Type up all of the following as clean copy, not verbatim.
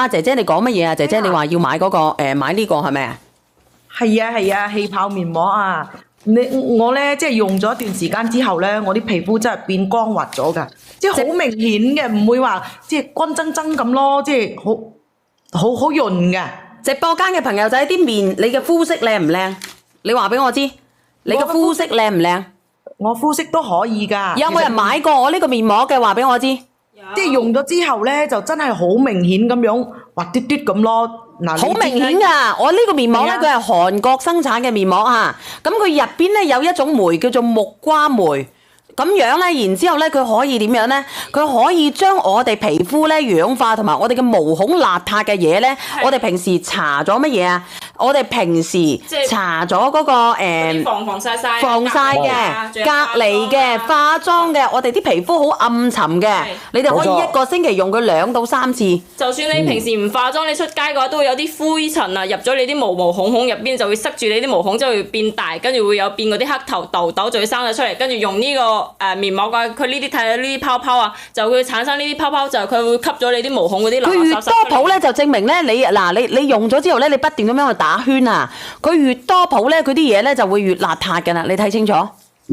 姐姐，你講乜嘢啊？姐姐，你話要買嗰個買呢個係咪啊？係啊，氣泡面膜啊！我咧即係用咗一段時間之後咧，我啲皮膚真係變光滑咗㗎，即係好明顯嘅，唔會話即係乾爭爭咁咯，即係好潤嘅。直播間嘅朋友仔，啲面你嘅膚色靚唔靚？你話俾我知，你嘅膚色靚唔靚？我膚色都可以㗎。有冇人買過我呢個面膜嘅？話俾我知。即係用咗之後咧，就真係好明顯咁樣滑嘟嘟咁咯。嗱，好明顯㗎！我呢個面膜咧，佢係韓國生產嘅面膜嚇。咁佢入邊咧有一種酶叫做木瓜酶。咁樣咧，然之後咧，佢可以點樣咧？佢可以將我哋皮膚咧氧化，同埋我哋嘅毛孔邋遢嘅嘢咧，我哋平時搽咗乜嘢啊？我哋平時搽咗嗰個防曬嘅、隔離嘅、化妝嘅，我哋啲皮膚好暗沉嘅，你哋可以一個星期用佢2到3次。就算你平時唔化妝，你出街嘅話都會有啲灰塵啊入咗你啲毛孔入邊，就會塞住你啲毛孔，之後會變大，跟住會有變嗰啲黑頭痘痘就會生咗出嚟，跟住用呢個面膜啊，佢呢啲睇下呢啲泡泡啊，就會產生呢啲泡泡，就佢會吸咗你啲毛孔嗰啲垃圾。佢越多泡咧，就證明咧你用咗之後咧，你不斷咁樣去打圈啊！佢越多泡咧，佢啲嘢咧就會越邋遢㗎啦！你睇清楚。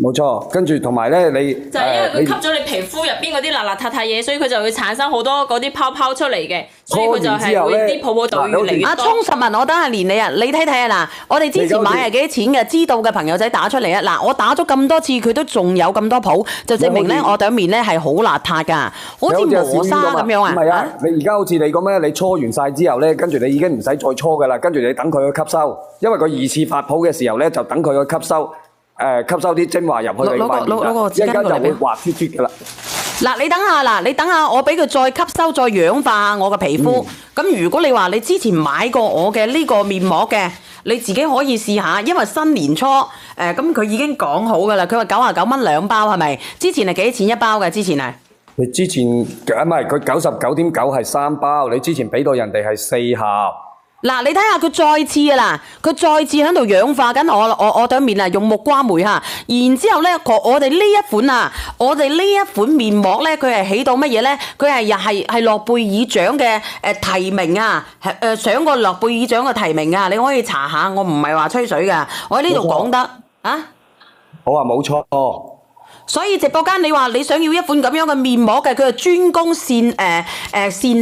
冇錯，跟住同埋咧，你就係因為佢吸咗你皮膚入邊嗰啲邋邋遢遢嘢，所以佢就會產生好多嗰啲泡泡出嚟嘅，所以佢就係會啲泡泡就會越嚟越多。阿聰實問我等下連你啊，你睇睇啊嗱，我哋之前買係幾多錢嘅？知道嘅朋友仔打出嚟啊！嗱，我打咗咁多次，佢都仲有咁多泡，就證明咧我對面咧係好邋遢㗎，好似磨砂咁樣啊！唔係啊，你而家好似你咁咧，你搓完晒之後咧，跟住你已經唔使再搓㗎啦，跟住你等佢去吸收，因為佢2次發泡嘅時候咧，就等佢去吸收。吸收啲精華入去你塊面，一陣間就會滑脫脫㗎啦。嗱，你等下，我俾佢再吸收、再氧化我嘅皮膚。咁如果你話你之前買過我嘅呢個面膜嘅，你自己可以試下，因為新年初咁佢已經講好㗎啦。佢話99蚊2包係咪？之前係幾錢一包嘅？之前係？你之前唔係佢99.9係3包，你之前俾到人哋係4盒。嗱，你睇下佢再次啊啦，佢再次喺度氧化緊我對面啊，用木瓜酶嚇，然之後咧，我哋呢一款啊，我哋呢一款面膜咧，佢係起到乜嘢咧？佢係又係諾貝爾獎嘅提名啊，上過諾貝爾獎嘅提名啊，你可以查下，我唔係話吹水㗎，我喺呢度講得啊。好啊，冇錯。所以直播間你話你想要一款咁樣嘅面膜嘅，佢係專攻線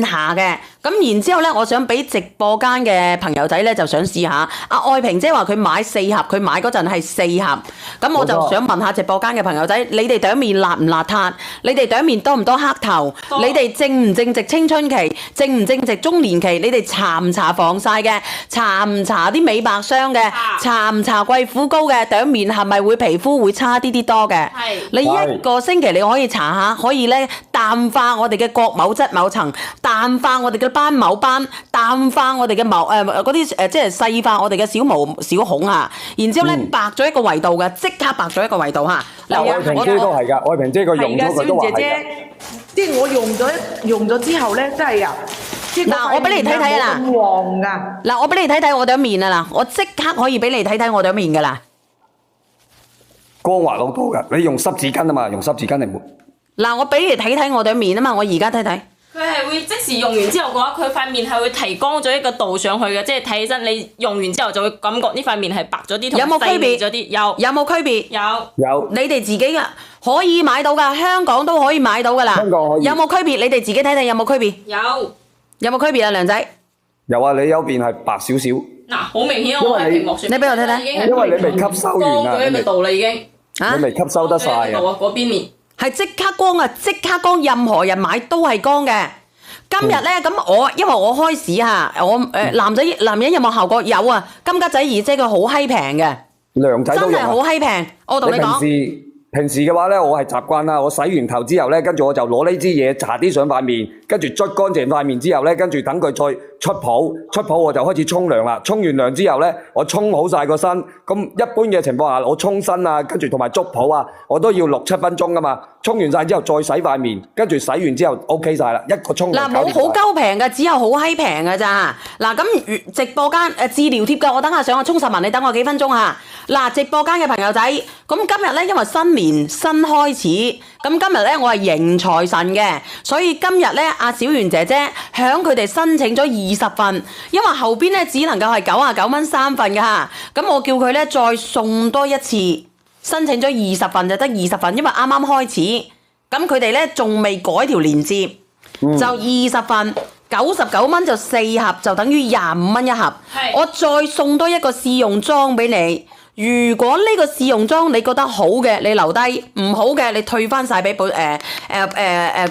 下嘅。咁然之後咧，我想俾直播間嘅朋友仔咧，就想試下。阿愛萍姐話佢買4盒，佢買嗰陣係4盒。咁我就想問下直播間嘅朋友仔，你哋對面邋唔邋遢？你哋對面多唔多黑頭？你哋正唔正值青春期？正唔正值中年期？你哋搽唔搽防曬嘅？搽唔搽啲美白霜嘅？搽唔搽貴婦膏嘅？對面係咪會皮膚會差啲多嘅？係。你一個星期你可以搽下，可以咧淡化我哋嘅角膜質某層，淡化我哋嘅斑某斑，淡化我哋嘅毛嗰啲即係細化我哋嘅小毛小孔啊，然之後咧白咗一個維度嘅，即刻白咗一個維度嚇。嗱，愛萍姐都係㗎，愛萍姐佢用咗佢都話係㗎。即係我用咗之後咧，真係啊！嗱，我俾你睇睇啊嗱，黃㗎。嗱，我俾你睇睇我對面啊嗱，我即刻可以俾你睇睇我對面㗎啦。光滑好多㗎，你用濕紙巾啊嘛，用濕紙巾嚟抹。嗱，我俾你睇睇我對面啊嘛，我而家睇睇。佢係會即時用完之後嘅話，佢塊面係會提光咗一個度上去嘅，即係睇起身你用完之後就會感覺呢塊面係白咗啲，有冇區別咗啲？有冇區別？有。你哋自己嘅可以買到㗎，香港都可以買到㗎啦。香港可以。有冇區別？你哋自己睇睇有冇區別？有。有冇區別啊，梁仔？有啊，你有邊係白少少。嗱，好明顯我喺屏幕上。你俾我睇睇。因為你未吸收完啊。光咗一個度啦已經。你未吸收得晒啊。嗰邊面。係即刻光啊！即刻光，任何人買都係光嘅。今日咧咁因為我開始嚇，男人有冇效果？有啊！金吉仔姨姐佢好閪平嘅，梁仔都有。真係好閪平，我同你講。平時嘅話咧，我係習慣啦。我洗完頭之後咧，跟住我就攞呢支嘢搽啲上塊面，跟住捽乾淨塊面之後咧，跟住等佢再出泡我就開始沖涼啦。沖完涼之後咧，我沖好晒個身。咁一般嘅情況下，我沖身啊，跟住同埋捽泡啊，我都要6-7分鐘噶嘛。沖完晒之後再洗塊面，跟住洗完之後 OK 晒啦，一個沖涼。嗱，冇好鳩平嘅，只有好閪平嘅咋。嗱，咁直播間治療貼嘅，我等下上去充實文，你等我幾分鐘嚇。嗱，直播間嘅朋友仔，咁今日咧因為新年新開始，咁今日咧我係迎財神嘅，所以今日咧阿小圓姐姐響佢哋申請咗20份，因為後邊咧只能夠係99蚊3份嘅嚇，咁我叫佢咧再送多一次，申請咗20份就得20份，因為啱啱開始，咁佢哋咧仲未改條鏈接，就20份。99蚊就4盒，就等於25蚊一盒。我再送多一個試用裝俾你。如果呢個試用裝你覺得好嘅，你留低；唔好嘅，你退翻晒俾嗰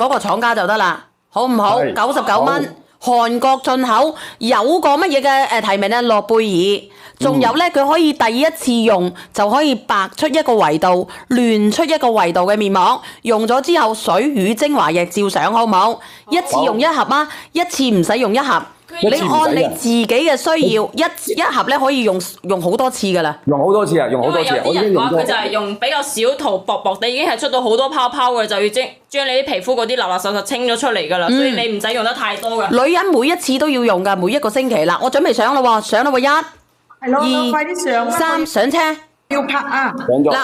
個廠家就得啦，好唔好？99蚊，韓國進口，有個乜嘢嘅提名咧？諾貝爾。仲有咧，佢可以第一次用就可以白出一個維度，亂出一個維度嘅面膜。用咗之後，水乳精華液照上，好唔好？一次用一盒啊，一次唔使用一盒。你按你自己嘅需要，一盒咧可以用好多次噶啦。用好多次啊，用好多次啊！有啲人話佢就係用比較少塗薄薄地，已經係出到好多泡泡嘅，就要將你啲皮膚嗰啲垃垃圾圾清咗出嚟噶啦，所以你唔使用得太多噶。女人每一次都要用噶，每一個星期啦。我準備上啦喎，上啦喎1。係咯，快啲上3上車，要拍啊！上咗，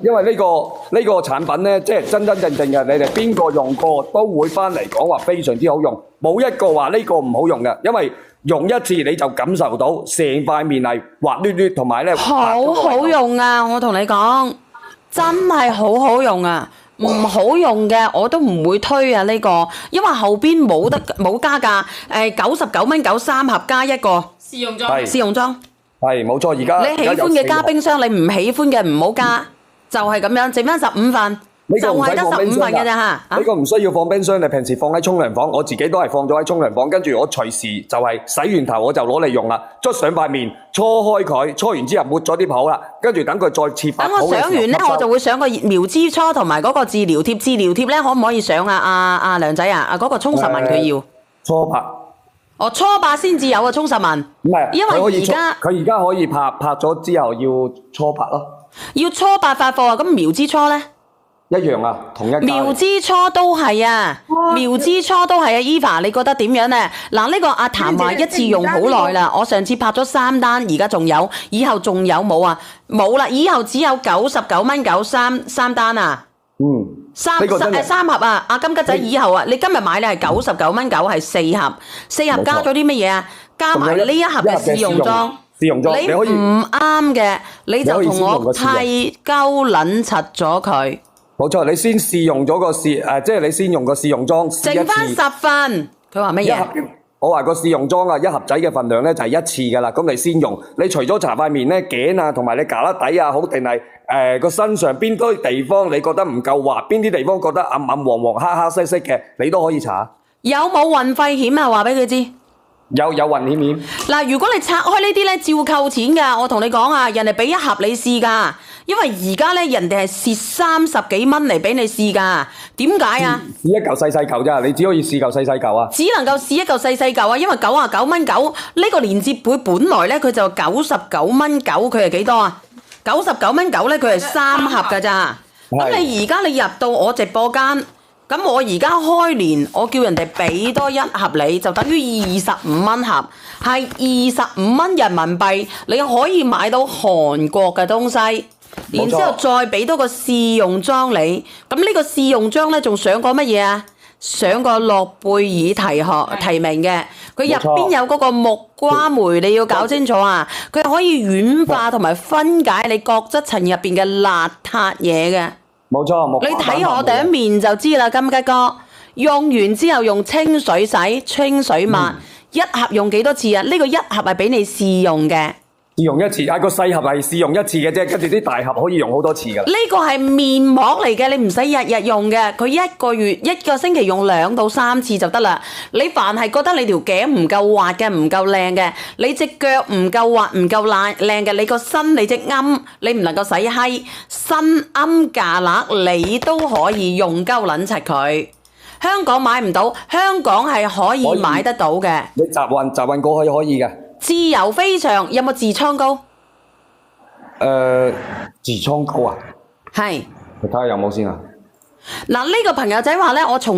因為呢個產品咧，即係真真正正嘅，你哋邊個用過都會翻嚟講話非常之好用，冇一個話呢個唔好用嘅，因為用一次你就感受到成塊面係滑捋捋，同埋咧好好用啊！我同你講，真係好好用啊！唔好用嘅我都唔會推啊呢個，因為後邊冇加價，99蚊93盒加一個試用裝。係冇錯，而家你喜歡嘅加冰箱，你唔喜歡嘅唔好加，就係咁樣，剩翻15份，就係得15份嘅咋嚇。呢個唔需要放冰箱，你平時放喺沖涼房，我自己都係放咗喺沖涼房，跟住我隨時就係洗完頭我就攞嚟用啦，捽上塊面，搓開佢，搓完之後抹咗啲泡啦，跟住等佢再切白。等我上完咧，我就會上個苗之初同埋嗰個治療貼，治療貼咧可唔可以上啊？阿梁仔啊，嗰個充實文佢要搓白。哦，初8先至有啊，充實文。唔係，因為而家佢而家可以拍咗之後要初拍咯。要初8發貨啊，咁苗之初咧？一樣啊，同一家。苗之初都係啊，苗之初都係啊 ，Eva， 你覺得點樣咧？嗱，呢個阿譚話一次用好耐啦，我上次拍咗3單，而家仲有，以後仲有冇啊？冇啦，以後只有99蚊93單啊。3盒啊！阿金吉仔以後啊，你今日買你係99蚊9，係4盒，4盒加咗啲乜嘢啊？加埋呢一盒嘅試用裝。你唔啱嘅，你就同我剃鳩撚柒咗佢。冇錯，你先試用咗個即係你先用個試用裝試一次。剩翻10份，佢話乜嘢？我話個試用裝啊，一盒仔嘅份量咧就係一次噶啦，咁你先用。你除咗搽塊面咧，頸啊同埋你胳肋底啊，好定係個身上邊堆地方你覺得唔夠滑，邊啲地方覺得暗暗黃黃黑黑色色嘅，你都可以搽。有冇運費險啊？話俾佢知。有運險。嗱，如果你拆開呢啲咧，照扣錢噶。我同你講啊，人哋俾一盒你試噶，因為而家咧人哋係蝕30幾蚊嚟俾你試噶。點解啊？試一嚿細細嚿咋，你只可以試嚿細細嚿啊。只能夠試一嚿細細嚿啊，因為99蚊9呢個連接會本來咧佢就99蚊9，佢係幾多啊？99蚊9咧，佢係3盒噶咋。咁你而家你入到我直播間。咁我而家開年，我叫人哋俾多一盒你，就等於25蚊盒，係25蚊人民幣，你可以買到韓國嘅東西，然之後再俾多個試用裝你。咁呢個試用裝咧，仲上過乜嘢啊？上過諾貝爾提名嘅，佢入邊有嗰個木瓜梅，你要搞清楚啊！佢可以軟化同埋分解你角質層入邊嘅邋遢嘢嘅。冇錯，你睇我哋一面就知啦，金吉哥。用完之後用清水洗、清水抹，一盒用幾多次啊？呢個一盒係俾你試用嘅。試用一次，個細盒係試用一次嘅啫，跟住啲大盒可以用好多次噶啦。呢個係面膜嚟嘅，你唔使日日用嘅，佢一個星期用2到3次就得啦。你凡係覺得你條頸唔夠滑嘅、唔夠靚嘅，你隻腳唔夠滑、唔夠靚嘅，你個身你隻啱，你唔能夠洗閪身啱架肋，你都可以用鳩撚柒佢。香港買唔到，香港係可以買得到嘅。你集運過去可以嘅。自由飛翔有冇痔瘡膏？痔瘡膏啊？係。你睇下有冇先啊？嗱，呢個朋友仔話咧，我從